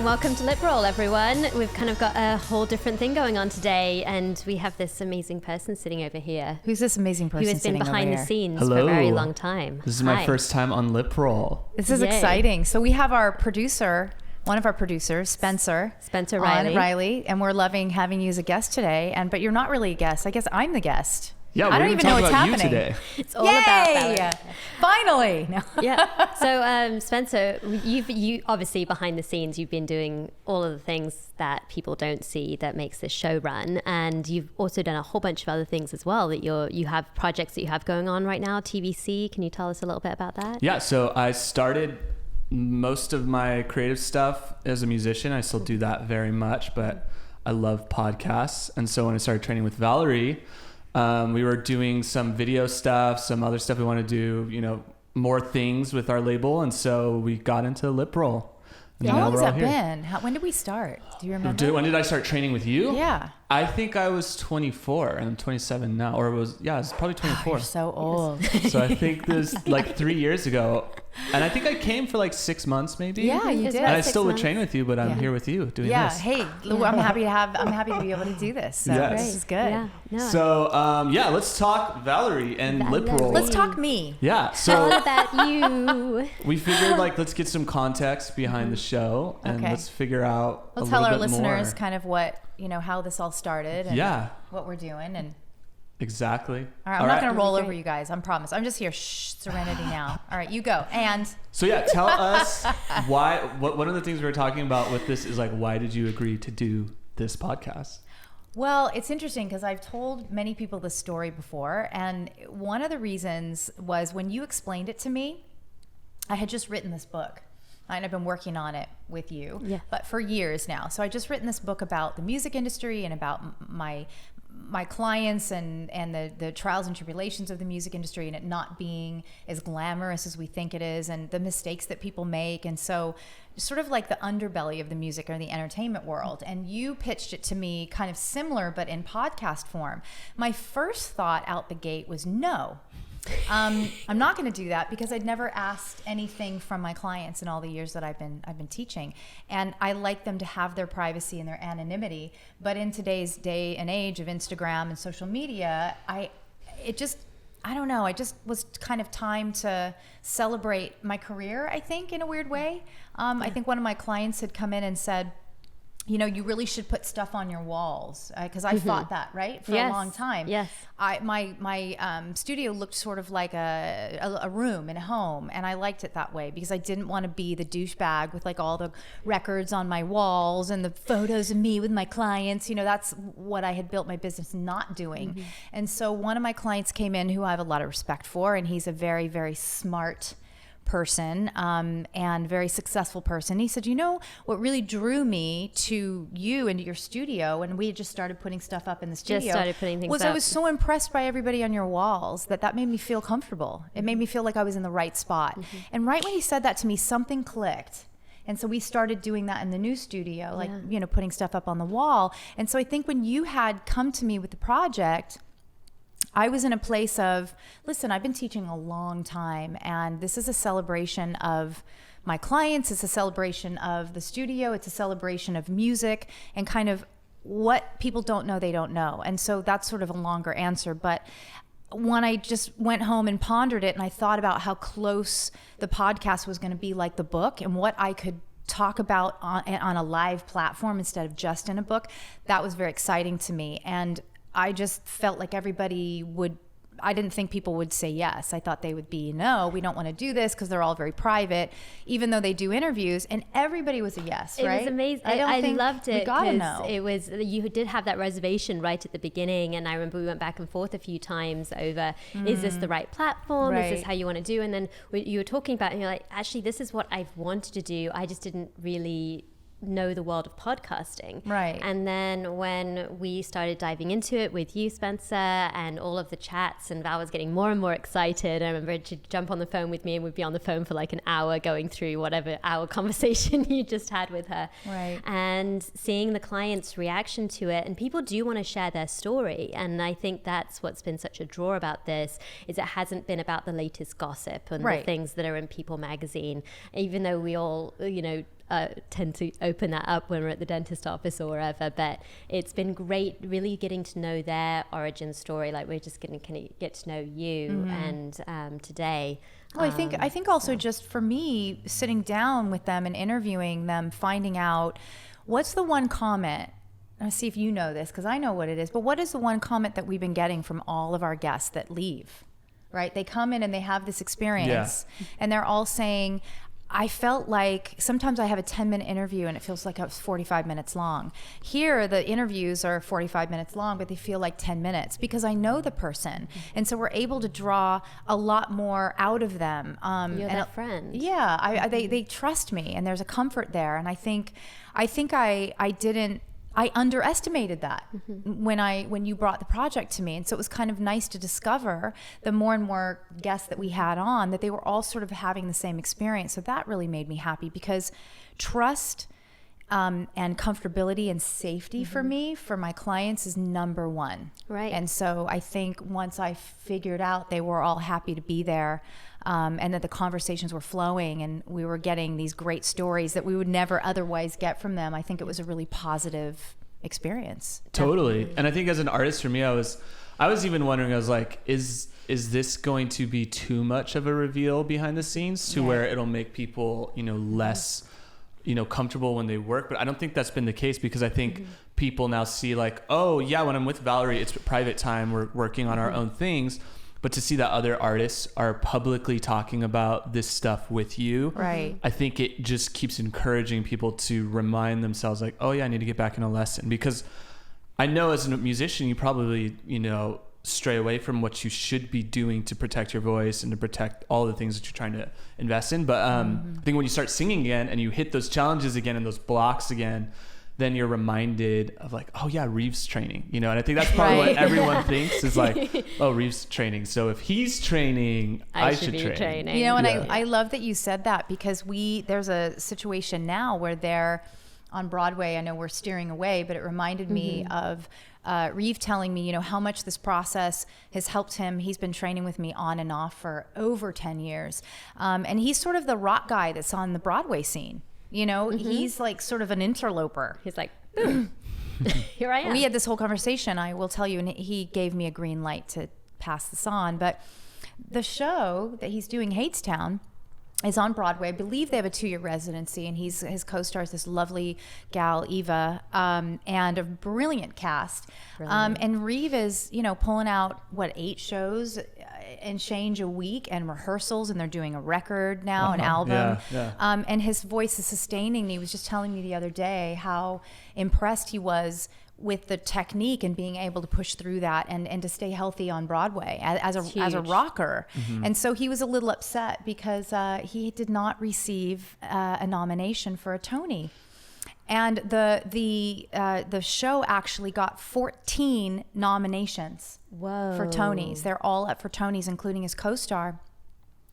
welcome to LipRoll, everyone. We've kind of got a whole different thing going on today, and we have this amazing person sitting over here. Who's this amazing person who has been behind the scenes for a very long time? This is my first time on LipRoll. This is exciting. So we have our producer, one of our producers, Spencer Riley, and we're loving having you as a guest today. But you're not really a guest. I guess I'm the guest. Yeah, I don't even know what's happening today. It's all about Valerie. Finally. No. Yeah. So Spencer, you obviously behind the scenes, you've been doing all of the things that people don't see that makes this show run, and you've also done a whole bunch of other things as well. That you have projects that you have going on right now. TVC. Can you tell us a little bit about that? Yeah. So I started most of my creative stuff as a musician. I still do that very much, but I love podcasts, and so when I started training with Valerie. We were doing some video stuff, some other stuff we want to do, more things with our label. And so we got into LipRoll. How long has that been? When did we start? Do you remember? When did I start training with you? Yeah. I think I was 24 and I'm 27 now. Or it's probably 24. Oh, you're so old. So I think this like 3 years ago. And I think I came for like 6 months maybe. Yeah, you did. And I still would train with you, but I'm here with you doing this. Yeah, hey, I'm happy to be able to do this. So this is good. Yeah. No. So let's talk Valerie and LipRoll. Let's talk me. Yeah. So all about you. We figured let's get some context behind the show and let's figure out Let's tell our listeners kind of what, how this all started and what we're doing and exactly. All right, I'm not going to roll over you guys. I promise. I'm just here. Shh, serenity now. All right, you go. And so tell us why. One of the things we were talking about with this is why did you agree to do this podcast? Well, it's interesting because I've told many people this story before, and one of the reasons was when you explained it to me. I had just written this book. And I've been working on it with you, but for years now. So I just written this book about the music industry and about my clients and the trials and tribulations of the music industry and it not being as glamorous as we think it is and the mistakes that people make. And so sort of like the underbelly of the music or the entertainment world. And you pitched it to me kind of similar, but in podcast form. My first thought out the gate was no. I'm not going to do that because I'd never asked anything from my clients in all the years that I've been teaching, and I like them to have their privacy and their anonymity. But in today's day and age of Instagram and social media, I don't know. I just was kind of time to celebrate my career. I think in a weird way. I think one of my clients had come in and said, you really should put stuff on your walls because I thought that for a long time. Yes. My studio looked sort of like a room in a home, and I liked it that way because I didn't want to be the douchebag with all the records on my walls and the photos of me with my clients. That's what I had built my business not doing. Mm-hmm. And so one of my clients came in who I have a lot of respect for, and he's a very, very smart person and very successful person. He said, what really drew me to you and to your studio, and we had just started putting stuff up in the studio, I was so impressed by everybody on your walls that made me feel comfortable. It made me feel like I was in the right spot. Mm-hmm. And right when he said that to me, something clicked. And so we started doing that in the new studio, putting stuff up on the wall. And so I think when you had come to me with the project, I was in a place of, listen, I've been teaching a long time, and this is a celebration of my clients. It's a celebration of the studio. It's a celebration of music and kind of what people don't know, they don't know. And so that's sort of a longer answer. But when I just went home and pondered it and I thought about how close the podcast was going to be like the book and what I could talk about on a live platform instead of just in a book, that was very exciting to me. And I just felt like I didn't think people would say yes. I thought they would be, no, we don't want to do this because they're all very private, even though they do interviews, and everybody was a yes, right? It was amazing. I loved it. We gotta know. You did have that reservation right at the beginning, and I remember we went back and forth a few times over, is this the right platform? Right. Is this how you want to do? And then you were talking about it, and you're like, actually, this is what I've wanted to do. I just didn't really know the world of podcasting. Right. And then when we started diving into it with you, Spencer, and all of the chats, and Val was getting more and more excited. I remember she'd jump on the phone with me and we'd be on the phone for like an hour going through whatever hour conversation you just had with her. Right. And seeing the client's reaction to it, and people do want to share their story. And I think that's what's been such a draw about this, is it hasn't been about the latest gossip and the things that are in People magazine, even though we all, tend to open that up when we're at the dentist office or wherever, but it's been great really getting to know their origin story. Like, we're just going to kind of get to know you and today. Well, I think also just for me, sitting down with them and interviewing them, finding out what's the one comment. I'll see if you know this, because I know what it is, but what is the one comment that we've been getting from all of our guests that leave, right? They come in and they have this experience and they're all saying, I felt like sometimes I have a 10-minute interview and it feels like it was 45 minutes long. Here, the interviews are 45 minutes long, but they feel like 10 minutes because I know the person. And so we're able to draw a lot more out of them. You're their friend. Yeah, they trust me, and there's a comfort there. And I think I underestimated that when you brought the project to me. And so it was kind of nice to discover the more and more guests that we had on, that they were all sort of having the same experience. So that really made me happy, because trust and comfortability and safety for me, for my clients, is number one. Right. And so I think once I figured out they were all happy to be there, and that the conversations were flowing and we were getting these great stories that we would never otherwise get from them, I think it was a really positive experience. Totally. And I think as an artist, for me, I was even wondering, I was like, is this going to be too much of a reveal behind the scenes to where it'll make people, less, comfortable when they work? But I don't think that's been the case, because I think people now see like, oh yeah, when I'm with Valerie, it's private time. We're working on our own things. But to see that other artists are publicly talking about this stuff with you, right? I think it just keeps encouraging people to remind themselves like, oh yeah, I need to get back in a lesson. Because I know as a musician, you probably, stray away from what you should be doing to protect your voice and to protect all the things that you're trying to invest in. But I think when you start singing again and you hit those challenges again and those blocks again, then you're reminded of like, oh yeah, Reeves training, and I think that's probably what everyone thinks is like, oh, Reeves training. So if he's training, I should be training. And I love that you said that, because there's a situation now where they're on Broadway. I know we're steering away, but it reminded me of Reeve telling me, how much this process has helped him. He's been training with me on and off for over 10 years. And he's sort of the rock guy that's on the Broadway scene. He's like sort of an interloper. He's like, boom, here I am. We had this whole conversation, I will tell you, and he gave me a green light to pass this on. But the show that he's doing, Hadestown, is on Broadway. I believe they have a 2-year residency, and his co-stars this lovely gal, Eva, and a brilliant cast. And Reeve is, pulling out, 8 shows and change a week, and rehearsals, and they're doing a record now, an album. And his voice is sustaining. He was just telling me the other day how impressed he was with the technique and being able to push through that and to stay healthy on Broadway as a rocker. And so he was a little upset because he did not receive a nomination for a Tony. And the show actually got 14 nominations for Tonys. They're all up for Tonys, including his co-star.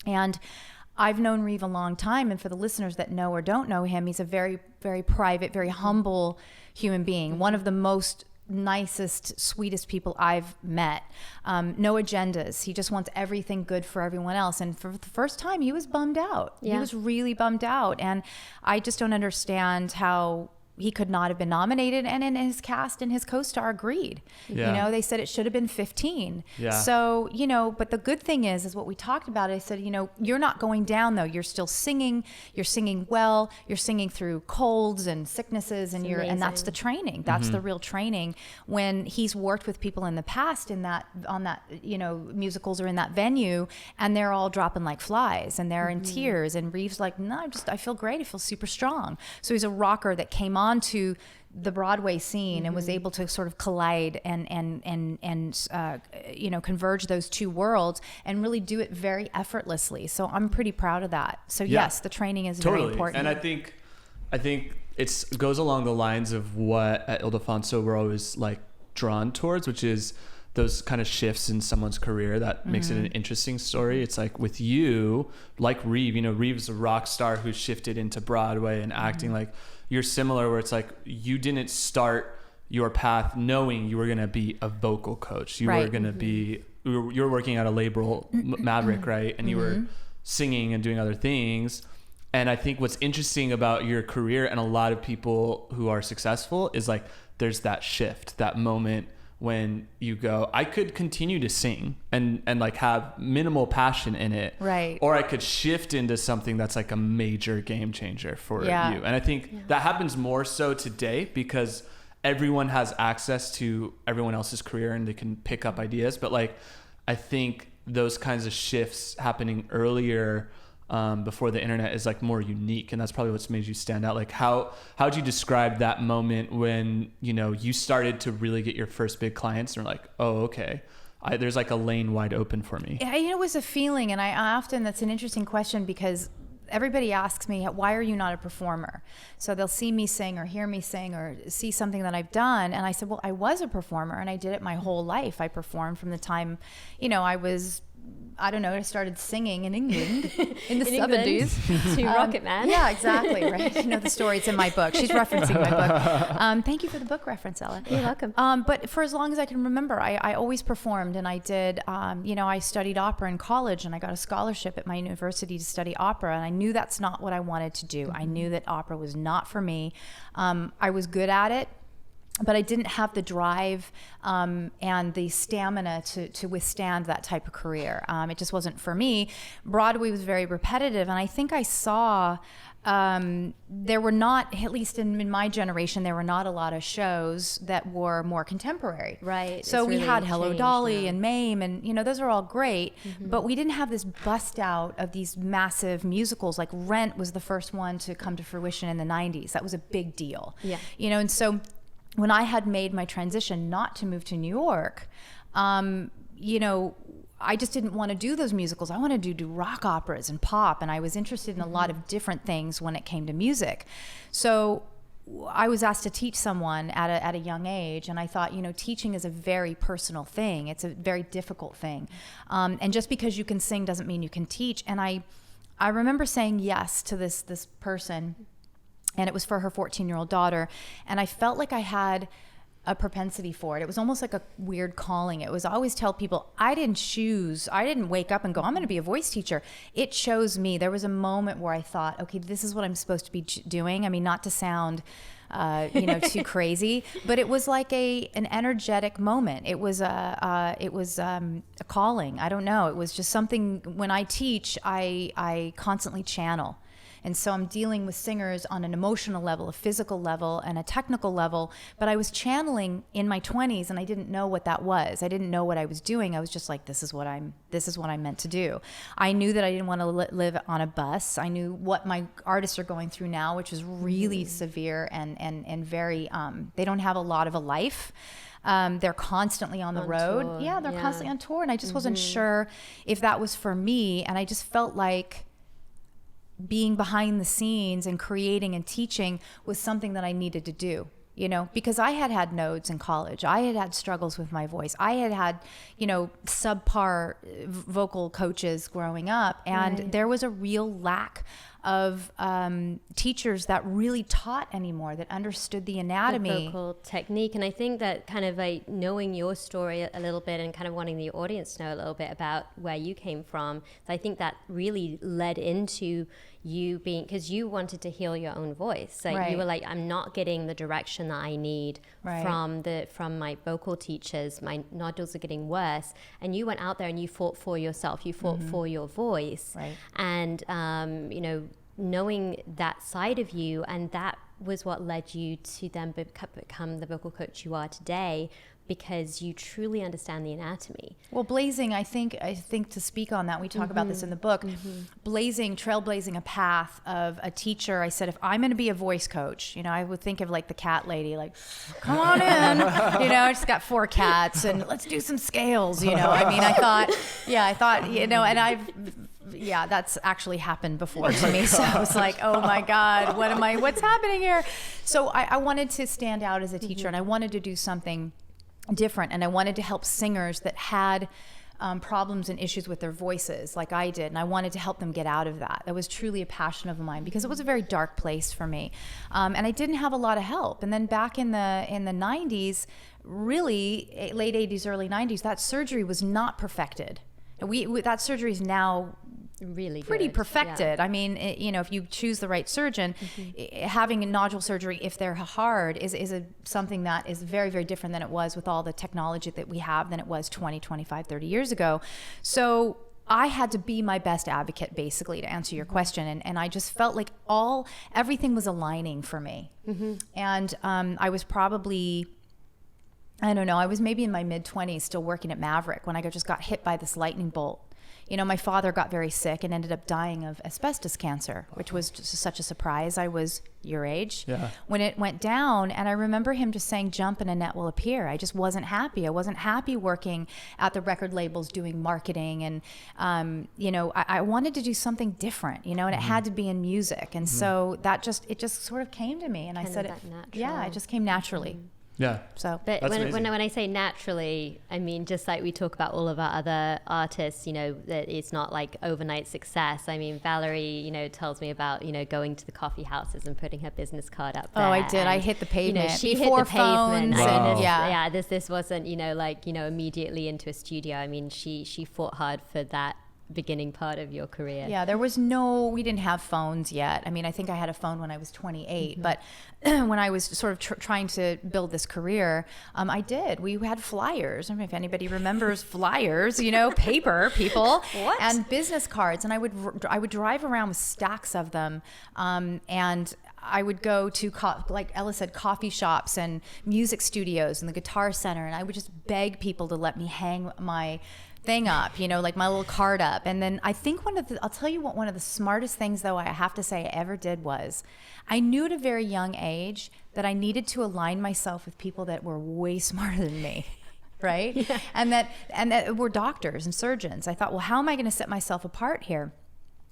And I've known Reeve a long time, and for the listeners that know or don't know him, he's a very, very private, very humble human being. One of the most nicest, sweetest people I've met. No agendas. He just wants everything good for everyone else. And for the first time, he was bummed out. He was really bummed out. And I just don't understand how he could not have been nominated, and in his cast and his co-star agreed. They said it should have been 15. So, but the good thing is what we talked about. I said, you're not going down though. You're still singing. You're singing well. You're singing through colds and sicknesses, and and that's the training. That's the real training. When he's worked with people in the past on that musicals or in that venue, and they're all dropping like flies and they're in tears, and Reeve's like, no, I feel great. I feel super strong. So he's a rocker that came onto the Broadway scene and was able to sort of collide and converge those two worlds and really do it very effortlessly. So I'm pretty proud of that. So yes, the training is very important. And I think it goes along the lines of what at Ildefonso we're always like drawn towards, which is those kind of shifts in someone's career that makes it an interesting story. It's like with you, like Reeve, Reeve's a rock star who shifted into Broadway and acting. Like you're similar, where it's like you didn't start your path knowing you were going to be a vocal coach. You were going to be, you're working at a label, Maverick, right? And you were singing and doing other things. And I think what's interesting about your career and a lot of people who are successful is like, there's that shift, that moment when you go, I could continue to sing and like have minimal passion in it. Right. Or I could shift into something that's like a major game changer for you. And I think that happens more so today because everyone has access to everyone else's career and they can pick up ideas. But like, I think those kinds of shifts happening earlier before the internet is like more unique, and that's probably what's made you stand out. Like how'd you describe that moment when, you know, you started to really get your first big clients and were like, oh, okay, there's like a lane wide open for me? Yeah, you know, it was a feeling, and I often, that's an interesting question because everybody asks me, why are you not a performer? So they'll see me sing or hear me sing or see something that I've done. And I said, well, I was a performer and I did it my whole life. I performed from the time, you know, I started singing in England in the 70s. To Rocket Man. Yeah, exactly, right? You know the story, it's in my book. She's referencing my book. Thank you for the book reference, Ella. You're welcome. But for as long as I can remember, I always performed, and I did, I studied opera in college, and I got a scholarship at my university to study opera, and I knew that's not what I wanted to do. I knew that opera was not for me. I was good at it, but I didn't have the drive and the stamina to withstand that type of career. It just wasn't for me. Broadway was very repetitive, and I think I saw there were not, at least in my generation, there were not a lot of shows that were more contemporary. Right. So It's we really had Hello changed Dolly now. and Mame, and you know those are all great, but we didn't have this bust out of these massive musicals. Like Rent was the first one to come to fruition in the 90s. That was a big deal. Yeah. You know, and so when I had made my transition not to move to New York, you know, I just didn't want to do those musicals. I wanted to do rock operas and pop, and I was interested in a lot of different things when it came to music. So I was asked to teach someone at a young age, and I thought, you know, teaching is a very personal thing. It's a very difficult thing. And just because you can sing doesn't mean you can teach. And I remember saying yes to this person, and it was for her 14-year-old daughter. And I felt like I had a propensity for it. It was almost like a weird calling. It was, I always tell people, I didn't wake up and go, I'm going to be a voice teacher. It chose me. There was a moment where I thought, okay, this is what I'm supposed to be doing. I mean, not to sound, too crazy, but it was like an energetic moment. It was a calling. I don't know. It was just something. When I teach, I constantly channel. And so I'm dealing with singers on an emotional level, a physical level, and a technical level. But I was channeling in my 20s, and I didn't know what that was. I didn't know what I was doing. I was just like, this is what I'm meant to do. I knew that I didn't want to live on a bus. I knew what my artists are going through now, which is really severe and very. They don't have a lot of a life. They're constantly on the road. Tour. Yeah, they're constantly on tour, and I just wasn't sure if that was for me. And I just felt like being behind the scenes and creating and teaching was something that I needed to do, you know, because I had nodes in college. I had struggles with my voice. I had, you know, subpar vocal coaches growing up, and there was a real lack of teachers that really taught anymore, that understood the anatomy. The vocal technique. And I think that kind of like knowing your story a little bit and kind of wanting the audience to know a little bit about where you came from, I think that really led into you being, because you wanted to heal your own voice. Like you were like, I'm not getting the direction that I need from my vocal teachers. My nodules are getting worse. And you went out there and you fought for yourself. You fought for your voice. Right. And, knowing that side of you, and that was what led you to then become the vocal coach you are today, because you truly understand the anatomy. Well, blazing, I think to speak on that, we talk about this in the book, trailblazing a path of a teacher. I said, if I'm going to be a voice coach, you know, I would think of like the cat lady, like, come on in, you know, I just got 4 cats and let's do some scales, you know. I mean, I thought, you know, and that's actually happened before to me. So I was like, oh my God, what's happening here? So I wanted to stand out as a teacher, and I wanted to do something different, and I wanted to help singers that had problems and issues with their voices like I did, and I wanted to help them get out of that. That was truly a passion of mine, because it was a very dark place for me, and I didn't have a lot of help. And then back in the 90s, really late 80s, early 90s, that surgery was not perfected. That surgery is now really pretty good. perfected. I mean, if you choose the right surgeon, having a nodule surgery, if they're hard, is something that is very, very different than it was with all the technology that we have than it was 20, 25, 30 years ago. So I had to be my best advocate, basically, to answer your question. And I just felt like everything was aligning for me. And I was probably, I don't know, I was maybe in my mid-20s still working at Maverick when I just got hit by this lightning bolt. My father got very sick and ended up dying of asbestos cancer, which was just such a surprise. I was your age when it went down. And I remember him just saying, jump and a net will appear. I just wasn't happy. I wasn't happy working at the record labels doing marketing. And, I wanted to do something different, and it had to be in music. And so it just sort of came to me. And kind I said, it just came naturally. Yeah. So, but when I say naturally, I mean, just like we talk about all of our other artists, that it's not like overnight success. I mean, Valerie, tells me about, going to the coffee houses and putting her business card up there. Oh, I did. I hit the pavement. She before hit the pavement. Wow. This wasn't, immediately into a studio. I mean, she fought hard for that beginning part of your career. Yeah, we didn't have phones yet. I mean, I think I had a phone when I was 28, but when I was sort of trying to build this career, I did. We had flyers. I don't know if anybody remembers flyers, paper people and business cards. And I would drive around with stacks of them. And I would go to, like Ella said, coffee shops and music studios and the Guitar Center. And I would just beg people to let me hang my thing up, like my little card up. And then I think I'll tell you what, one of the smartest things though I have to say I ever did was I knew at a very young age that I needed to align myself with people that were way smarter than me. Right? Yeah. And that were doctors and surgeons. I thought, well, how am I going to set myself apart here?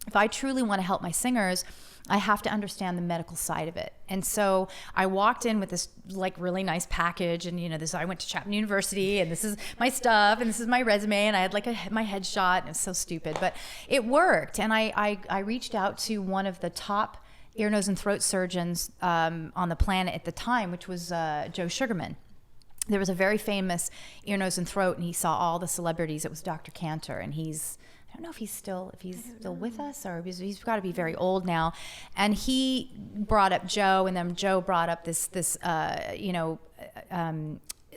If I truly want to help my singers, I have to understand the medical side of it. And so I walked in with this like really nice package and I went to Chapman University and this is my stuff and this is my resume and I had like my headshot and it's so stupid, but it worked. And I reached out to one of the top ear, nose and throat surgeons on the planet at the time, which was Joe Sugarman. There was a very famous ear, nose and throat and he saw all the celebrities. It was Dr. Cantor and I don't know if he's still with us or he's got to be very old now. And he brought up Joe, and then Joe brought up this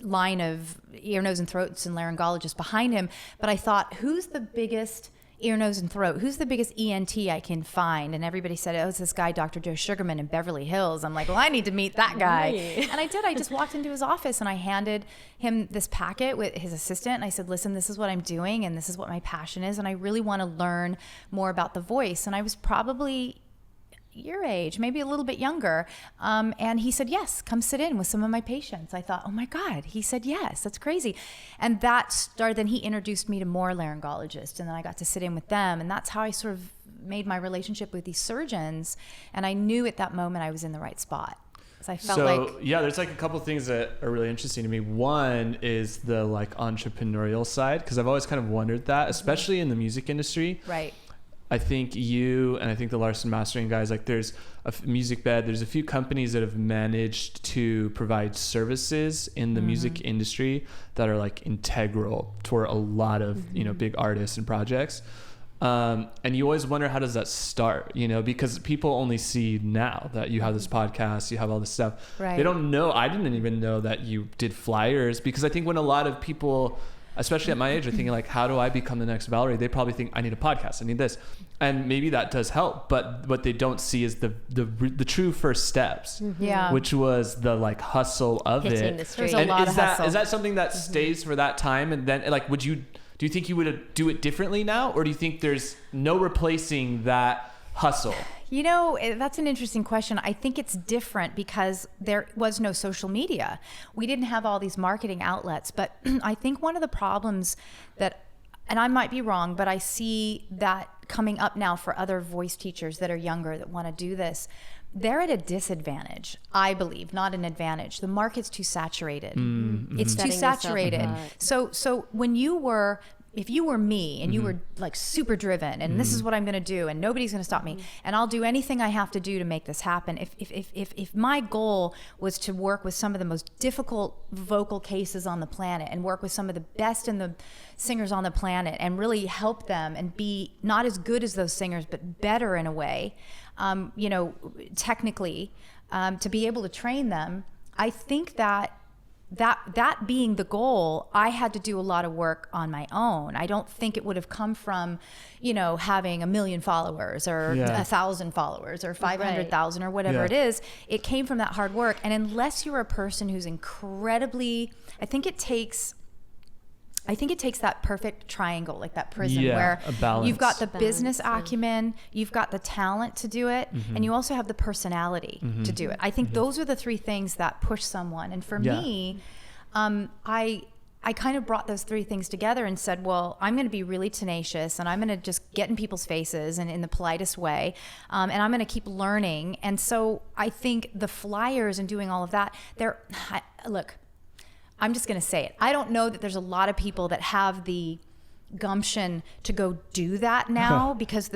line of ear, nose, and throats and laryngologists behind him. But I thought, who's the biggest ear, nose, and throat? Who's the biggest ENT I can find? And everybody said, oh, it's this guy, Dr. Joe Sugarman in Beverly Hills. I'm like, well, I need to meet that guy. Right. And I did. I just walked into his office and I handed him this packet with his assistant. And I said, listen, this is what I'm doing and this is what my passion is. And I really want to learn more about the voice. And I was probably your age, maybe a little bit younger. And he said, yes, come sit in with some of my patients. I thought, oh my God, he said, yes, that's crazy. And that started, then he introduced me to more laryngologists and then I got to sit in with them. And that's how I sort of made my relationship with these surgeons. And I knew at that moment I was in the right spot. So I felt there's like a couple of things that are really interesting to me. One is the like entrepreneurial side, because I've always kind of wondered that, especially in the music industry. Right. I think you and I think the Larson Mastering guys, like there's a music bed, there's a few companies that have managed to provide services in the music industry that are like integral for a lot of, big artists and projects. And you always wonder, how does that start? Because people only see now that you have this podcast, you have all this stuff. Right. They don't know. I didn't even know that you did flyers, because I think when a lot of people, especially at my age, are thinking like, how do I become the next Valerie? They probably think I need a podcast, I need this. And maybe that does help, but what they don't see is the true first steps, which was the like hustle of hitting it. The street. There's a lot of hustle. Is that something that stays for that time? And then like, do you think you would do it differently now? Or do you think there's no replacing that hustle? That's an interesting question. I think it's different because there was no social media. We didn't have all these marketing outlets. But I think one of the problems that, and I might be wrong, but I see that coming up now for other voice teachers that are younger that want to do this, they're at a disadvantage, I believe, not an advantage. The market's too saturated. It's too saturated. So when you were if you were me and you were like super driven and this is what I'm going to do and nobody's going to stop me and I'll do anything I have to do to make this happen. If my goal was to work with some of the most difficult vocal cases on the planet and work with some of the best in the singers on the planet and really help them and be not as good as those singers but better in a way, you know, technically, to be able to train them, I think that being the goal, I had to do a lot of work on my own. I don't think it would have come from, you know, having 1 million followers or 1,000 followers or 500,000 or whatever it is. It came from that hard work. And unless you're a person who's incredibly, I think it takes that perfect triangle, like that prism where you've got the business acumen, you've got the talent to do it, and you also have the personality to do it. I think those are the three things that push someone. And for me, I kind of brought those three things together and said, well, I'm going to be really tenacious and I'm going to just get in people's faces and in the politest way. And I'm going to keep learning. And so I think the flyers and doing all of that, look, I'm just going to say it. I don't know that there's a lot of people that have the gumption to go do that now because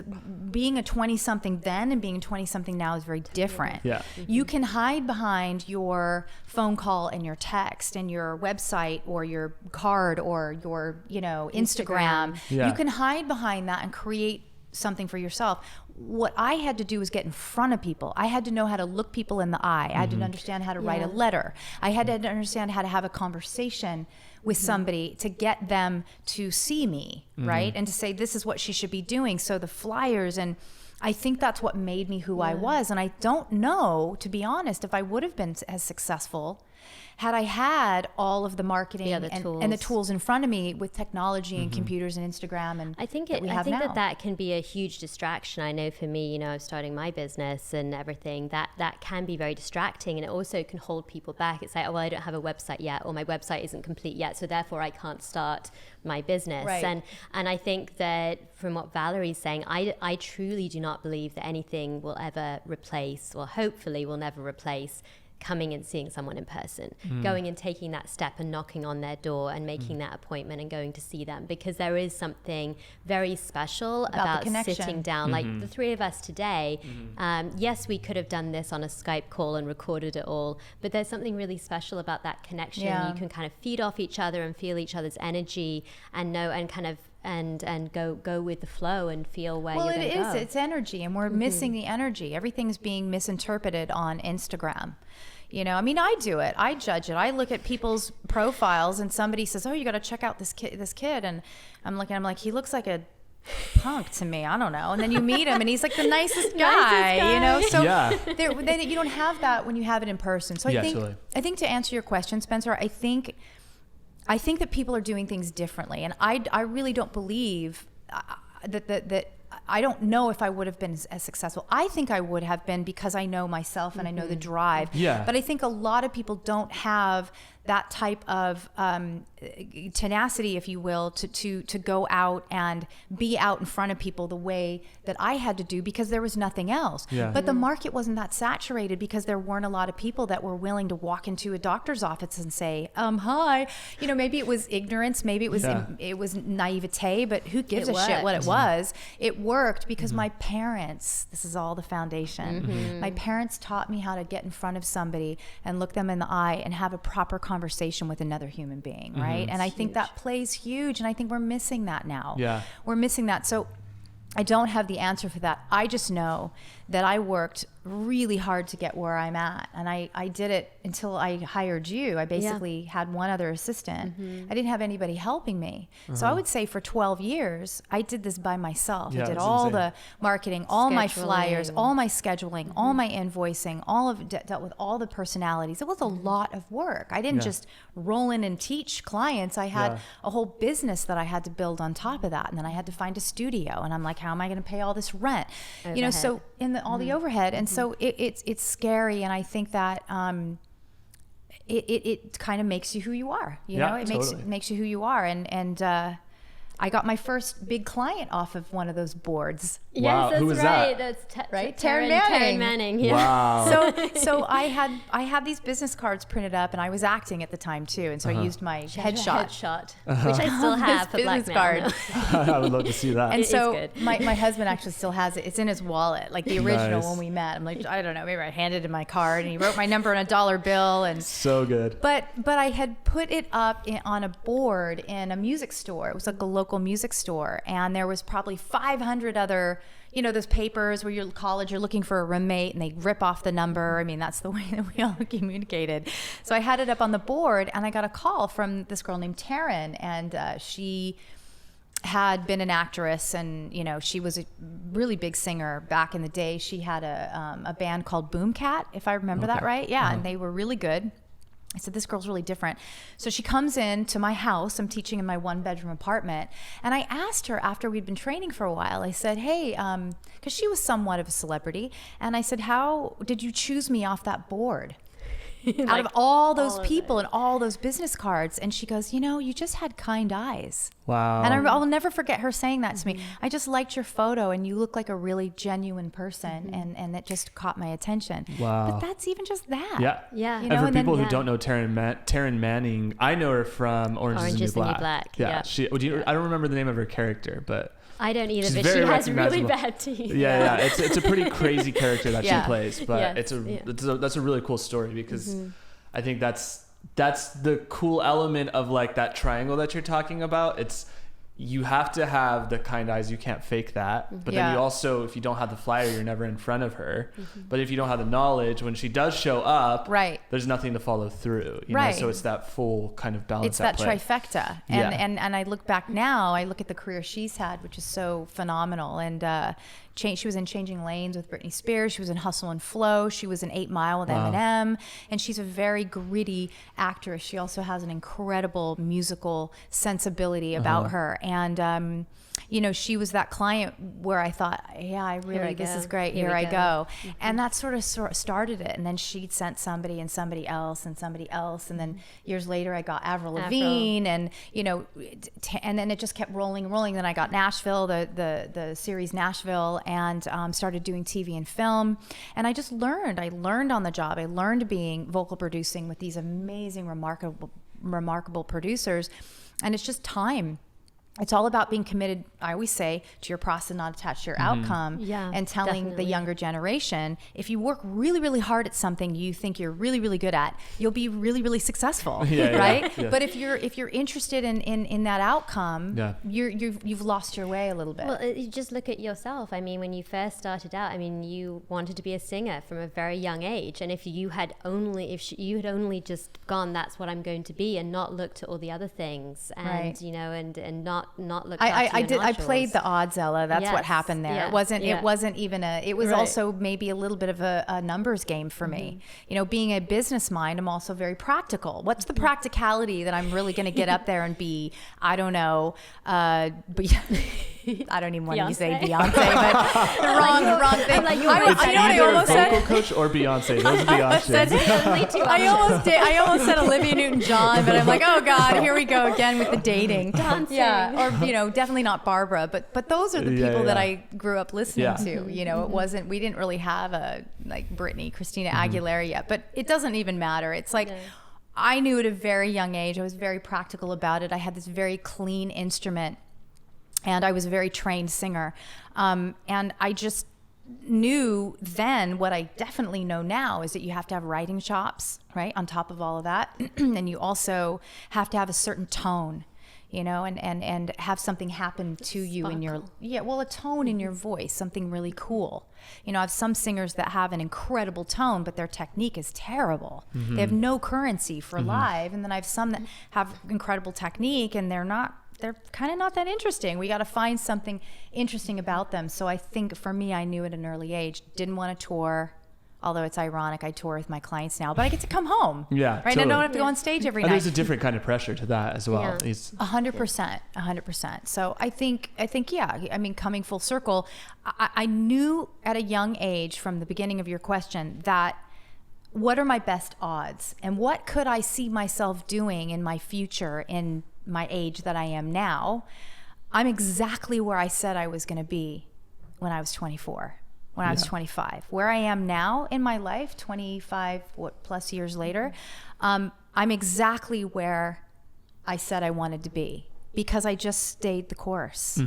being a 20-something then and being a 20-something now is very different. Yeah. You can hide behind your phone call and your text and your website or your card or your, you know, Instagram. Yeah. You can hide behind that and create something for yourself. What I had to do was get in front of people. I had to know how to look people in the eye. I had to understand how to write a letter. I had to understand how to have a conversation with somebody to get them to see me, right? And to say, this is what she should be doing. So the flyers, and I think that's what made me who I was. And I don't know, to be honest, if I would have been as successful had I had all of the marketing and the tools in front of me with technology and computers and Instagram and I think that can be a huge distraction. I know for me, you know, starting my business and everything, that can be very distracting, and it also can hold people back. It's like, oh, well, I don't have a website yet, or my website isn't complete yet, so therefore I can't start my business. Right. And I think that from what Valerie's saying, I truly do not believe that anything will ever replace, or hopefully will never replace, coming and seeing someone in person, going and taking that step and knocking on their door and making that appointment and going to see them, because there is something very special about sitting down. Like the three of us today, yes, we could have done this on a Skype call and recorded it all, but there's something really special about that connection. You can kind of feed off each other and feel each other's energy and know and kind of and go with the flow and feel where you're going to go. Well, it's energy, and we're missing the energy. Everything's being misinterpreted on Instagram. You know, I mean, I do it. I judge it. I look at people's profiles and somebody says, oh, you got to check out this kid. And I'm like, he looks like a punk to me. I don't know. And then you meet him and he's like the nicest guy, you know? So you don't have that when you have it in person. So I think to answer your question, Spencer, I think that people are doing things differently. And I really don't believe that I don't know if I would have been as successful. I think I would have been, because I know myself and I know the drive. Yeah. But I think a lot of people don't have that type of tenacity, if you will, to go out and be out in front of people the way that I had to do, because there was nothing else. Yeah. But the market wasn't that saturated, because there weren't a lot of people that were willing to walk into a doctor's office and say, hi. You know, maybe it was ignorance, maybe it was naivete, but who gives a shit what it was? It worked because my parents, this is all the foundation. My parents taught me how to get in front of somebody and look them in the eye and have a proper conversation with another human being, right? And I think that plays huge, and I think we're missing that now. Yeah. We're missing that. So I don't have the answer for that. I just know that I worked really hard to get where I'm at. And I did it until I hired you. I basically had one other assistant. I didn't have anybody helping me. So I would say for 12 years, I did this by myself. I did all the marketing, all my flyers, all my scheduling, all my invoicing, dealt with all the personalities. It was a lot of work. I didn't just roll in and teach clients. I had a whole business that I had to build on top of that. And then I had to find a studio. And I'm like, how am I going to pay all this rent? Overhead. You know, so all the overhead. And so it's scary, and I think that it kind of makes you who you are. You know, it makes you who you are, and I got my first big client off of one of those boards. Yes, Wow. that's Who was right. that? That's Right? Taryn Manning. Yeah. Wow. So I had these business cards printed up, and I was acting at the time too, and so I used my headshot, which I still have for business blackmail. card. I would love to see that. And It is so good. my husband actually still has it. It's in his wallet, like the original Nice. when we met. I'm like, I don't know, maybe I handed him my card, and he wrote my number on a dollar bill, and So good. But I had put it up on a board in a music store. It was like a local music store, and there was probably 500 other, you know, those papers where you're in college, you're looking for a roommate, and they rip off the number. I mean, that's the way that we all communicated. So I had it up on the board, and I got a call from this girl named Taryn, and she had been an actress, and you know, she was a really big singer back in the day. She had a band called Boomcat, if I remember that right. Yeah, and they were really good. I said, this girl's really different. So she comes in to my house. I'm teaching in my 1-bedroom apartment. And I asked her after we'd been training for a while, I said, hey, because she was somewhat of a celebrity. And I said, how did you choose me off that board? Out of all those people and all those business cards. And she goes, you know, you just had kind eyes. Wow. And I'll never forget her saying that to me. I just liked your photo, and you look like a really genuine person, and it just caught my attention. Wow. But that's even just that. Yeah. Yeah. You know, And for and then- people who yeah. don't know Taryn Manning, I know her from Orange is the New Black. Yeah. I don't remember the name of her character, but I don't either, She's but she very has really recognizable. bad teeth. yeah, it's a pretty crazy character that Yeah. she plays, but Yes, that's a really cool story because I think that's the cool element of like that triangle that you're talking about. It's you have to have the kind eyes. You can't fake that. But then Yeah. you also, if you don't have the flyer, you're never in front of her. But if you don't have the knowledge, when she does show up, Right. there's nothing to follow through. You Right. know? So it's that full kind of balance. It's that play. trifecta. Yeah. And I look back now, I look at the career she's had, which is so phenomenal. And she was in Changing Lanes with Britney Spears. She was in Hustle and Flow. She was in 8 Mile with Eminem. And she's a very gritty actress. She also has an incredible musical sensibility about her. And, you know, she was that client where I thought, yeah, this is great. Here I go. And that sort of started it. And then she sent somebody and somebody else and somebody else. And then years later, I got Avril Lavigne, and, you know, and then it just kept rolling. Then I got Nashville, the series Nashville, and started doing TV and film. And I just learned. I learned on the job. I learned being vocal producing with these amazing, remarkable producers. And it's just time. It's all about being committed, I always say, to your process, not attached to your outcome. Yeah, and telling definitely. the younger generation, if you work really, really hard at something you think you're really, really good at, you'll be really, really successful, right? Yeah. But if you're interested in that outcome, Yeah. you've lost your way a little bit. Well, you just look at yourself. I mean, when you first started out, I mean, you wanted to be a singer from a very young age, and if you had only just gone, that's what I'm going to be, and not looked at all the other things, and Right. you know, and not looked. I played the odds, Ella. That's what Yes. happened there. Yeah. It wasn't even it was Right. also maybe a little bit of a numbers game for me. You know, being a business mind, I'm also very practical. What's the practicality that I'm really going to get up there and be? I don't know. But I don't even want to say Beyonce, but the wrong thing. I'm like, I you're know what I Either almost vocal said. coach or Beyonce. Those are the options. I almost did. I almost said Olivia Newton-John, but I'm like, oh God, here we go again with the dating. Dancing. Yeah, or you know, definitely not Barbara, but those are the Yeah, people that yeah. I grew up listening Yeah. to. You know, we didn't really have a like Britney, Christina Aguilera yet, but it doesn't even matter. It's like. No. I knew at a very young age, I was very practical about it. I had this very clean instrument, and I was a very trained singer. And I just knew then what I definitely know now is that you have to have writing chops, right? On top of all of that. And you also have to have a certain tone, you know, and have something happen to you in your, a tone in your voice, something really cool. You know, I have some singers that have an incredible tone, but their technique is terrible. They have no currency for live. And then I have some that have incredible technique, and they're kind of not that interesting. We got to find something interesting about them. So I think for me, I knew at an early age, didn't want to tour. Although it's ironic, I tour with my clients now, but I get to come home. Yeah, right. totally. I don't have to go on stage every And night. there's a different kind of pressure to that as well. Yeah. 100%. So I think, yeah, I mean, coming full circle, I knew at a young age from the beginning of your question that what are my best odds and what could I see myself doing in my future in my age that I am now? I'm exactly where I said I was going to be when I was 24, when I was 25. Where I am now in my life, 25 plus years later, I'm exactly where I said I wanted to be because I just stayed the course.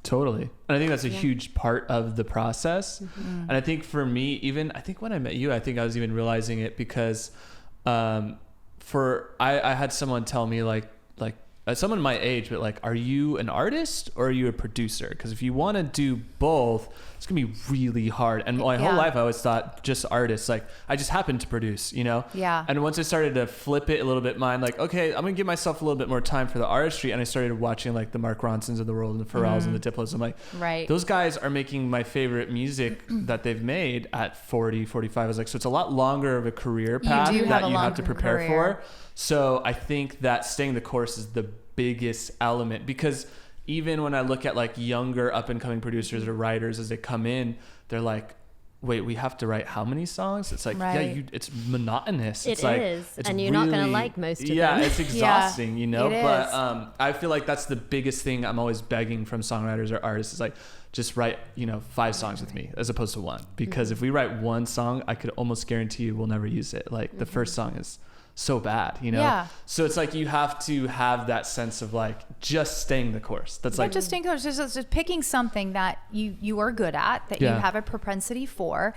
Totally. And I think that's a huge part of the process. And I think for me, even, I think when I met you, I think I was even realizing it because I had someone tell me like someone my age, but like, are you an artist or are you a producer? Because if you want to do both, it's gonna be really hard. And my whole life I always thought just artists, like I just happened to produce, you know? Yeah. And once I started to flip it a little bit, like, okay, I'm gonna give myself a little bit more time for the artistry. And I started watching like the Mark Ronsons of the world and the Pharrells and the Diplos. I'm like, those guys are making my favorite music that they've made at 40, 45. I was like, so it's a lot longer of a career path that you have to prepare for. So I think that staying the course is the biggest element, because even when I look at like younger up and coming producers or writers as they come in, they're like, wait, we have to write how many songs? It's like, it's monotonous. It's like, and you're not going to like most of them. Yeah, it's exhausting, you know? It but is. I feel like that's the biggest thing I'm always begging from songwriters or artists is like, just write, 5 songs with me as opposed to 1. Because if we write 1 song, I could almost guarantee you we'll never use it. Like the first song is so bad, so it's like you have to have that sense of like just staying the course. That's like just staying the course, just picking something that you are good at, that you have a propensity for,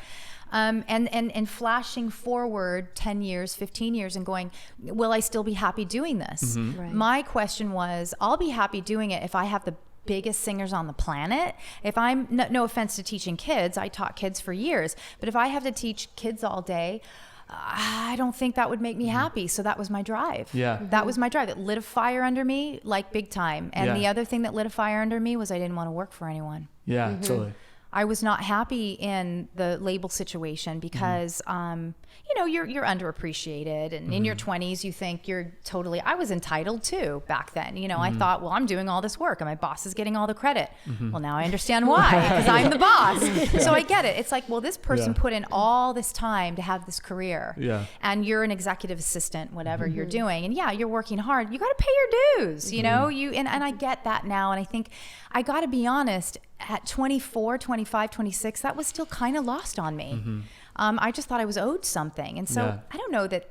and flashing forward 10 years, 15 years and going, will I still be happy doing this? My question was, I'll be happy doing it if I have the biggest singers on the planet. If I'm no offense to teaching kids, I taught kids for years, but if I have to teach kids all day, I don't think that would make me happy. So that was my drive. That was my drive. It lit a fire under me, like big time. And the other thing that lit a fire under me was I didn't want to work for anyone. Totally. I was not happy in the label situation because, you're underappreciated, and in your 20s, you think you're totally, I was entitled too back then. I thought, well, I'm doing all this work and my boss is getting all the credit. Well, now I understand why, because I'm the boss. So I get it. It's like, well, this person put in all this time to have this career, and you're an executive assistant, whatever you're doing. And you're working hard. You got to pay your dues, and I get that now. And I think I got to be honest, at 24, 25, 26, that was still kind of lost on me. I just thought I was owed something. And so I don't know that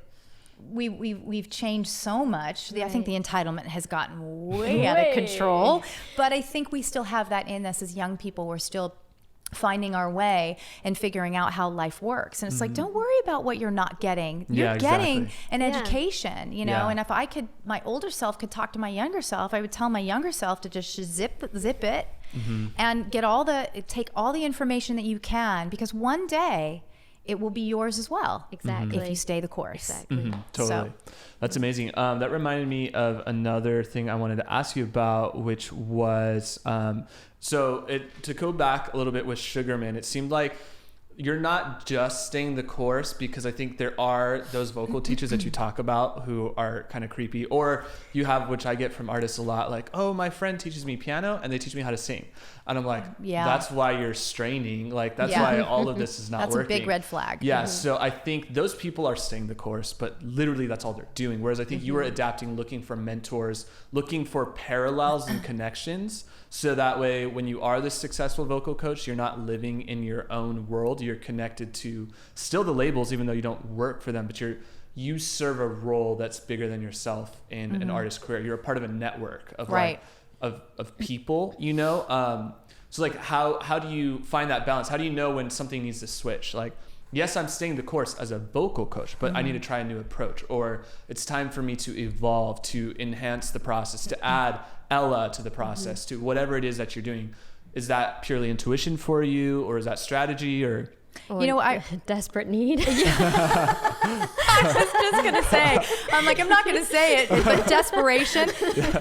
we've changed so much. I think the entitlement has gotten way out of control, but I think we still have that in us as young people. We're still finding our way and figuring out how life works. And it's like, don't worry about what you're not getting. You're getting an education, and if I could, my older self could talk to my younger self, I would tell my younger self to just zip it and take all the information that you can, because one day it will be yours as well. Exactly. If you stay the course. Exactly. Totally. That's amazing. That reminded me of another thing I wanted to ask you about, which was, to go back a little bit with Sugarman, it seemed like you're not just staying the course, because I think there are those vocal teachers that you talk about who are kind of creepy, or you have, which I get from artists a lot, like, oh, my friend teaches me piano and they teach me how to sing. And I'm like, that's why you're straining. Like, that's why all of this is not working. That's a big red flag. So I think those people are staying the course, but literally that's all they're doing. Whereas I think you were adapting, looking for mentors, looking for parallels and connections. So that way, when you are this successful vocal coach, you're not living in your own world. You're connected to still the labels, even though you don't work for them, but you serve a role that's bigger than yourself in an artist's career. You're a part of a network of of people, so like, how do you find that balance? How do you know when something needs to switch? Like, yes, I'm staying the course as a vocal coach, but I need to try a new approach, or it's time for me to evolve, to enhance the process, to add Ella to the process, to whatever it is that you're doing. Is that purely intuition for you, or is that strategy, or desperate need? I was just going to say, I'm not going to say it, but desperation.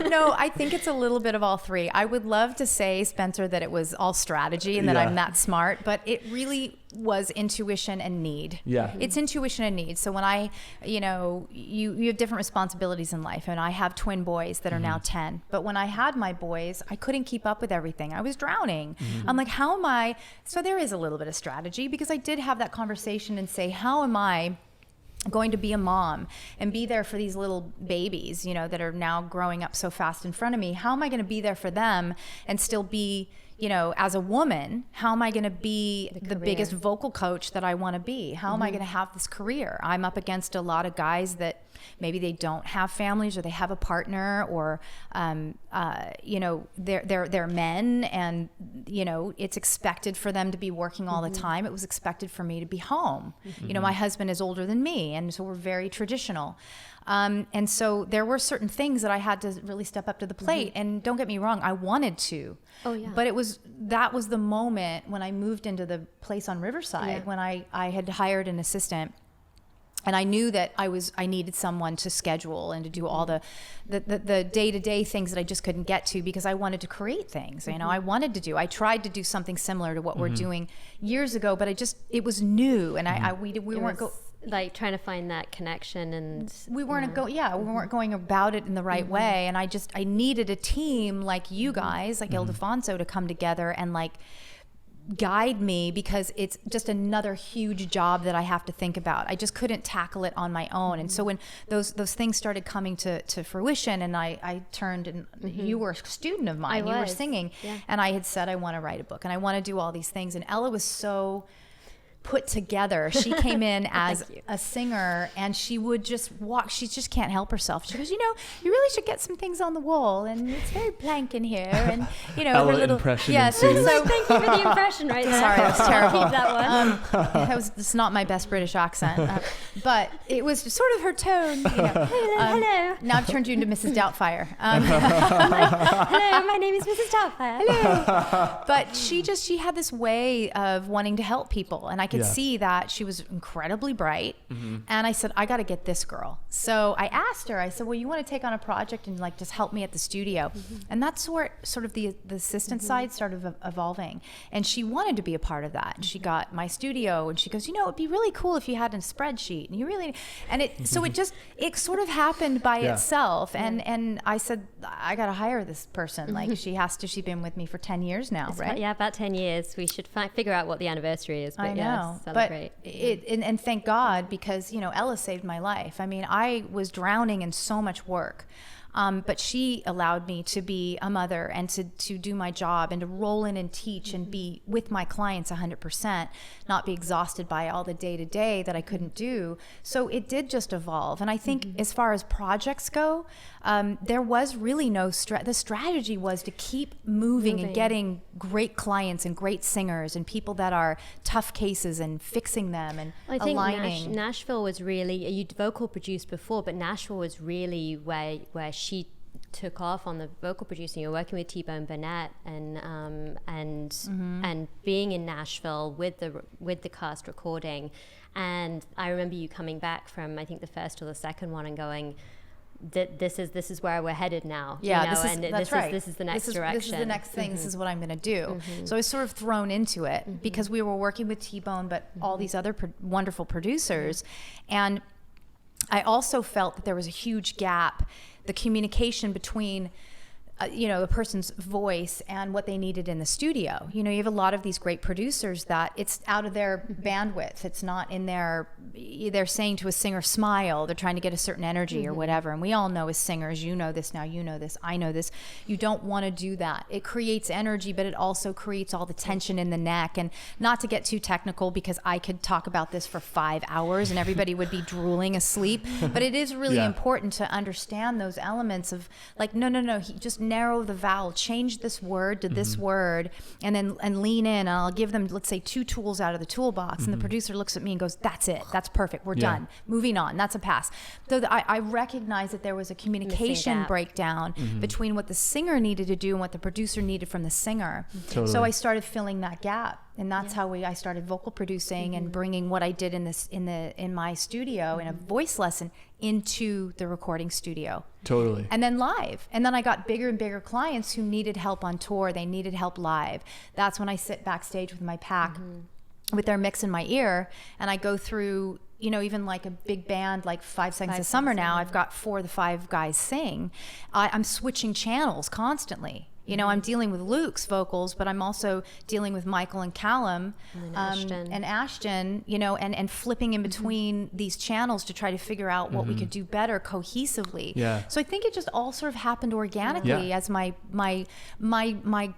No, I think it's a little bit of all three. I would love to say, Spencer, that it was all strategy and that I'm that smart, but it really was intuition and need. It's intuition and need. So when you have different responsibilities in life, and I have twin boys that are now 10, but when I had my boys, I couldn't keep up with everything. I was drowning. I'm like, how am I? So there is a little bit of strategy, because I did have that conversation and say, how am I going to be a mom and be there for these little babies, you know, that are now growing up so fast in front of me. How am I going to be there for them and still be, you know, as a woman, how am I going to be the biggest vocal coach that I want to be? How am I going to have this career? I'm up against a lot of guys that maybe they don't have families, or they have a partner, or, you know, they're men, and, you know, it's expected for them to be working all the time. It was expected for me to be home. You know, my husband is older than me, and so we're very traditional. And so there were certain things that I had to really step up to the plate. And don't get me wrong, I wanted to. Oh, yeah. But that was the moment when I moved into the place on Riverside, when I had hired an assistant. And I knew that I needed someone to schedule and to do all the day-to-day things that I just couldn't get to, because I wanted to create things. You know, I tried to do something similar to what we're doing years ago, but it was new, and we weren't like trying to find that connection, and we weren't going about it in the right way. And I needed a team like you guys, like Ildefonso, to come together and like guide me, because it's just another huge job that I have to think about. I just couldn't tackle it on my own. And so when those things started coming to fruition, and I turned, and you were a student of mine, you were singing, and I had said I want to write a book and I want to do all these things, and Ella was so put together. She came in as a singer, and she would just walk. She just can't help herself. She goes, you know, you really should get some things on the wall, and it's very blank in here, and you know, Ella her little impression. Yeah, so thank you for the impression right there. Sorry, that's terrible. Keep that one. It's not my best British accent, but it was sort of her tone. You know. Hello. Now I've turned you into Mrs. Doubtfire. Hello, my name is Mrs. Doubtfire. Hello. But she had this way of wanting to help people, and I could see that she was incredibly bright. And I said, I got to get this girl. So I asked her, I said, well, you want to take on a project and like just help me at the studio? And that's sort of the assistant side started evolving. And she wanted to be a part of that. And she got my studio, and she goes, you know, it'd be really cool if you had a spreadsheet, and you really, and it sort of happened by itself. And I said, I got to hire this person. Like she's been with me for 10 years now, right? About 10 years. We should figure out what the anniversary is. But I know, celebrate. But and thank God, because, you know, Ella saved my life. I mean, I was drowning in so much work. But she allowed me to be a mother and to do my job and to roll in and teach and be with my clients 100%, not be exhausted by all the day-to-day that I couldn't do. So it did just evolve. And I think as far as projects go, there was really no the strategy was to keep moving and getting great clients and great singers and people that are tough cases and fixing them and aligning. I think Nashville was really, you vocal produced before, but Nashville was really where she took off on the vocal producing. You're working with T-Bone Burnett and being in Nashville with the cast recording. And I remember you coming back from, I think, the first or the second one and going, this is where we're headed now. Yeah, you know? This is the next direction. This is the next thing. This is what I'm going to do. So I was sort of thrown into it because we were working with T-Bone, but all these other wonderful producers. And I also felt that there was a huge gap, the communication between you know, the person's voice and what they needed in the studio. You know, you have a lot of these great producers that it's out of their bandwidth. It's not in their, they're saying to a singer, smile. They're trying to get a certain energy or whatever. And we all know as singers, you know this now, you know this, I know this. You don't want to do that. It creates energy, but it also creates all the tension in the neck. And not to get too technical, because I could talk about this for 5 hours and everybody would be drooling asleep. But it is really important to understand those elements of like, no, just narrow the vowel, change this word to this word, and then lean in. And I'll give them, let's say, 2 tools out of the toolbox, and the producer looks at me and goes, "That's it. That's perfect. We're done. Moving on. That's a pass." So I recognize that there was a communication breakdown between what the singer needed to do and what the producer needed from the singer. Totally. So I started filling that gap. And that's how I started vocal producing and bringing what I did in my studio in a voice lesson into the recording studio. Totally. And then live. And then I got bigger and bigger clients who needed help on tour. They needed help live. That's when I sit backstage with my pack with their mix in my ear, and I go through, you know, even like a big band like 5 Seconds of Summer now, I've got 4 of the 5 guys sing. I'm switching channels constantly. You know, I'm dealing with Luke's vocals, but I'm also dealing with Michael and Callum and Ashton, you know, and flipping in between these channels to try to figure out what we could do better cohesively. Yeah. So I think it just all sort of happened organically as my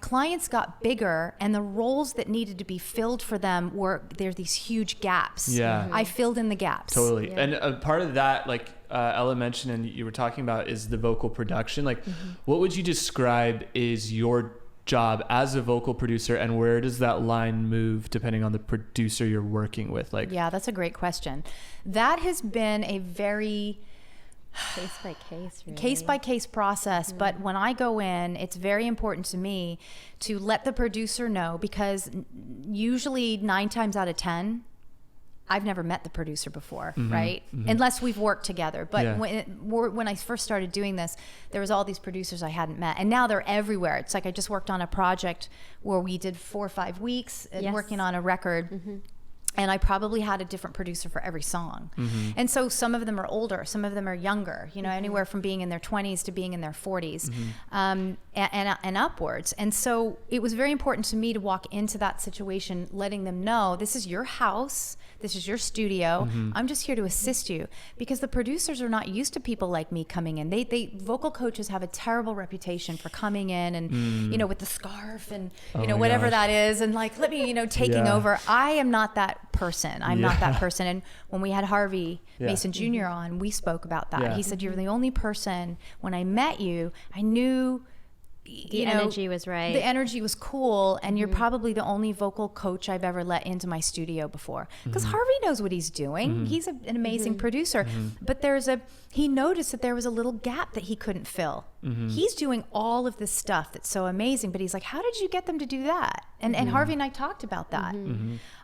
clients got bigger, and the roles that needed to be filled for them there's these huge gaps. Yeah. I filled in the gaps. Totally. Yeah. And a part of that, like Ella mentioned and you were talking about, is the vocal production. Like what would you describe is your job as a vocal producer, and where does that line move depending on the producer you're working with? Like, yeah, that's a great question. That has been a very case by case process. But when I go in, it's very important to me to let the producer know, because usually 9 times out of 10, I've never met the producer before, right? Unless we've worked together. But when I first started doing this, there was all these producers I hadn't met, and now they're everywhere. It's like I just worked on a project where we did 4 or 5 weeks working on a record. And I probably had a different producer for every song. And so some of them are older, some of them are younger, you know, anywhere from being in their 20s to being in their 40s and upwards. And so it was very important to me to walk into that situation letting them know, this is your house, this is your studio, I'm just here to assist you. Because the producers are not used to people like me coming in. They vocal coaches have a terrible reputation for coming in and, you know, with the scarf and, you know, whatever that is, and like, let me, you know, taking over. I am not that person. I'm not that person. And when we had Harvey Mason Jr. on, we spoke about that. He said, you're the only person, when I met you, I knew the energy was right. The energy was cool, and you're probably the only vocal coach I've ever let into my studio before. Because Harvey knows what he's doing. He's an amazing producer. But he noticed that there was a little gap that he couldn't fill. He's doing all of this stuff that's so amazing, but he's like, how did you get them to do that? And Harvey and I talked about that.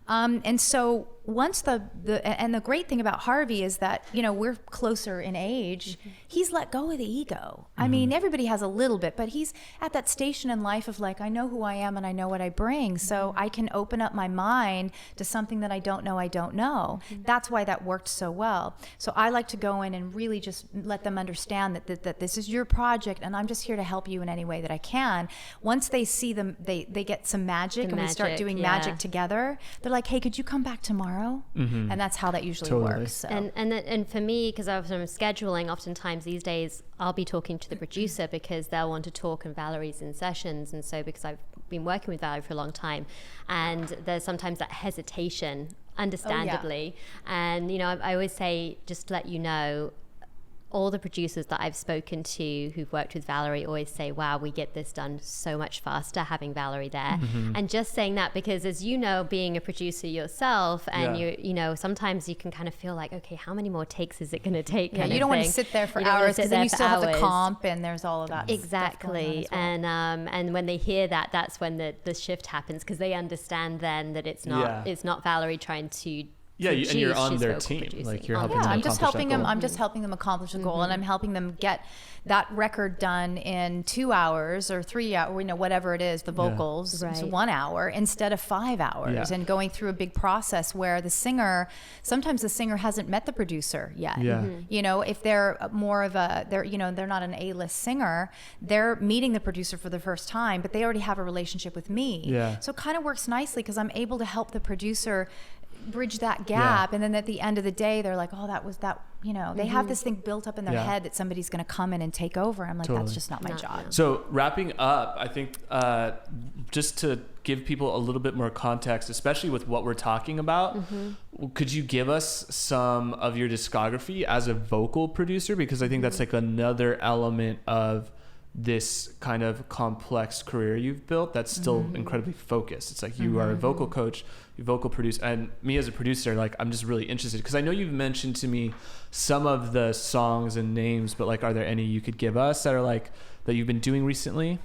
And so once the great thing about Harvey is that, you know, we're closer in age. He's let go of the ego. I mean, everybody has a little bit, but he's at that station in life of like, I know who I am and I know what I bring. So I can open up my mind to something that I don't know. That's why that worked so well. So I like to go in and really just let them understand that this is your project, and I'm just here to help you in any way that I can. Once they see them, they get some magic, we start doing magic together. They're like, hey, could you come back tomorrow? And that's how that usually works. So. And for me, because I'm scheduling, oftentimes these days I'll be talking to the producer because they'll want to talk, and Valerie's in sessions, and so because I've been working with Valerie for a long time, and there's sometimes that hesitation, understandably. And you know, I always say, just to let you know, all the producers that I've spoken to who've worked with Valerie always say, wow, we get this done so much faster having Valerie there. And just saying that, because as you know, being a producer yourself, and you know, sometimes you can kind of feel like, okay, how many more takes is it going to take? You don't want to sit there for hours, because then you still have the comp and there's all of that. Exactly. And when they hear that, that's when the shift happens, because they understand then that it's not Valerie trying to and you're on their team. Producing. Like you're helping them I'm accomplish just helping that them. goal. I'm just helping them accomplish a goal, and I'm helping them get that record done in 2 hours or 3 hours, you know, whatever it is, the vocals, it's 1 hour instead of 5 hours, and going through a big process where sometimes the singer hasn't met the producer yet. You know, if they're more of they're not an A-list singer, they're meeting the producer for the first time, but they already have a relationship with me. So it kind of works nicely, because I'm able to help the producer bridge that gap, and then at the end of the day they're like, oh, that was that, you know, they have this thing built up in their head that somebody's going to come in and take over. I'm like, that's just not my job. So wrapping up, I think just to give people a little bit more context, especially with what we're talking about, could you give us some of your discography as a vocal producer? Because I think that's like another element of this kind of complex career you've built that's still incredibly focused. It's like you are a vocal coach, you vocal produce, and me as a producer, like I'm just really interested, because I know you've mentioned to me some of the songs and names, but like, are there any you could give us that are like that you've been doing recently?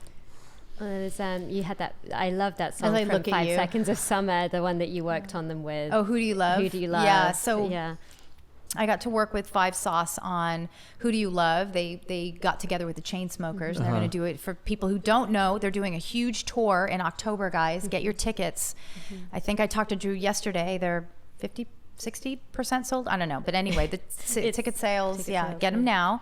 There's, you had that, I love that song from 5 Seconds of Summer, the one that you worked on them with. Oh, Who Do You Love? Who Do You Love? Yeah, so I got to work with 5 Sauce on Who Do You Love. They got together with the Chainsmokers, and they're going to do it. For people who don't know, they're doing a huge tour in October, guys. Get your tickets. I think I talked to Drew yesterday. They're 50-60% sold. I don't know. But anyway, the ticket sales, get them now.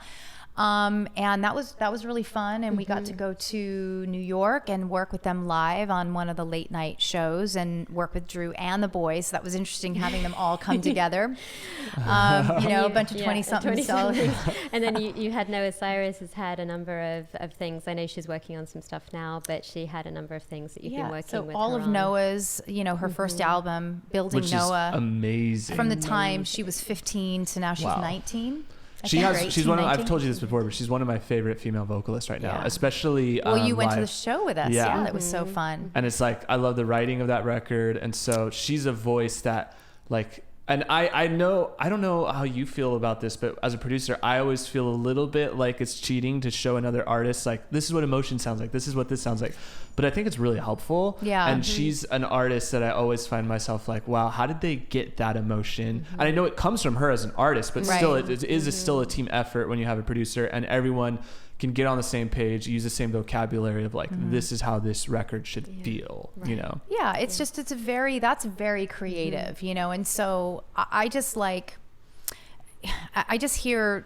And that was really fun. And we got to go to New York and work with them live on one of the late night shows and work with Drew and the boys. So that was interesting having them all come together. A bunch of 20-somethings. And then you had Noah Cyrus has had a number of things. I know she's working on some stuff now, but she had a number of things that you've been working with. So all of Noah's, her first album, Building Which Noah. Is amazing. From the time she was 15 to now she's 19. She's one of, I've told you this before, but she's one of my favorite female vocalists right now, especially you went live. to the show with us. Yeah, that was so fun. And it's like, I love the writing of that record. And so she's a voice that like, and I don't know how you feel about this, but as a producer, I always feel a little bit like it's cheating to show another artist, like, this is what emotion sounds like. This is what this sounds like. But I think it's really helpful. Yeah. And she's an artist that I always find myself like, wow, how did they get that emotion? And I know it comes from her as an artist, but still it is still a team effort when you have a producer and everyone can get on the same page, use the same vocabulary of like, this is how this record should feel, Yeah, it's just, that's very creative, and so I just hear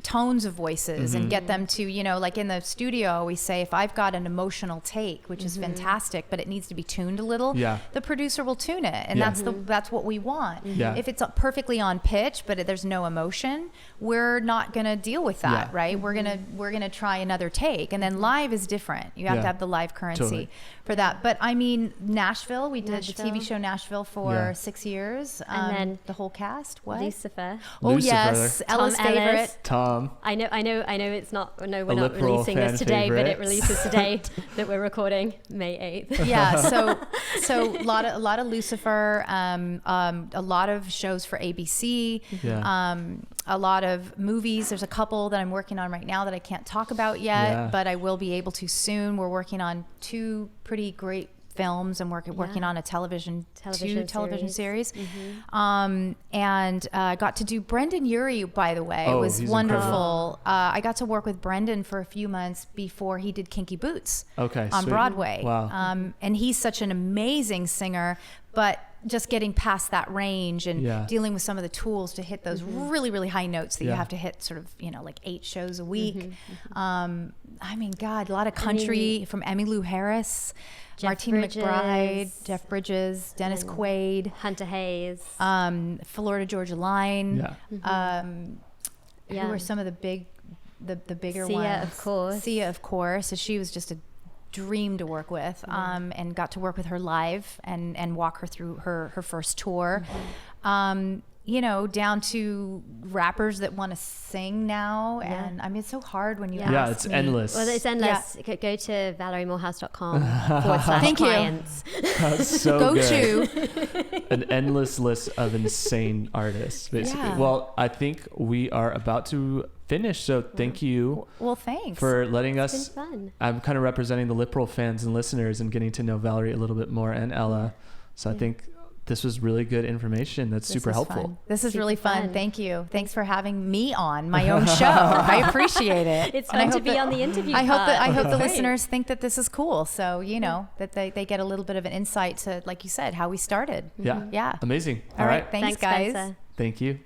tones of voices and get them to, like in the studio, we say, if I've got an emotional take, which is fantastic, but it needs to be tuned a little, the producer will tune it. And that's what we want. If it's perfectly on pitch, but there's no emotion, we're not going to deal with that, right? We're going to try another take. And then live is different. You have to have the live currency for that. But I mean, Nashville, we did the TV show Nashville for 6 years. And then the whole cast, Lucifer. Oh, yes. Ella's favorite. Tom. I know it's not, no, we're A not LipRoll releasing this today, favorite. but it releases today that we're recording May 8th. Yeah. So a lot of Lucifer, a lot of shows for ABC, a lot of movies. There's a couple that I'm working on right now that I can't talk about yet, but I will be able to soon. We're working on 2 pretty great films and working on a television series. And got to do Brendan Urie, by the way. It was wonderful. I got to work with Brendan for a few months before he did Kinky Boots on Broadway. Wow. And he's such an amazing singer, but just getting past that range and dealing with some of the tools to hit those really, really high notes that you have to hit sort of, like 8 shows a week. I mean, God, a lot of country from Emmylou Harris, Martina McBride, Jeff Bridges, Dennis Quaid, Hunter Hayes, Florida Georgia Line. Who are some of the bigger Sia, ones? Sia, of course. So she was just a dream to work with, and got to work with her live and walk her through her first tour. Down to rappers that want to sing now. And I mean, it's so hard when you ask it's me. endless. Well, it's endless. Go to ValerieMorehouse.com/clients. That's so Go good. to an endless list of insane artists, basically. Well, I think we are about to finish. So thank you. Well, thanks for letting us. It's been fun. I'm kind of representing the LipRoll fans and listeners and getting to know Valerie a little bit more and Ella. So I think this was really good information. That's super helpful. Fun. This is really fun. Thank you. Thanks for having me on my own show. I appreciate it. It's fun to be on the interview. I hope the listeners think that this is cool. So, that they get a little bit of an insight to, like you said, how we started. Yeah. Amazing. All right. Thanks guys. Spencer. Thank you.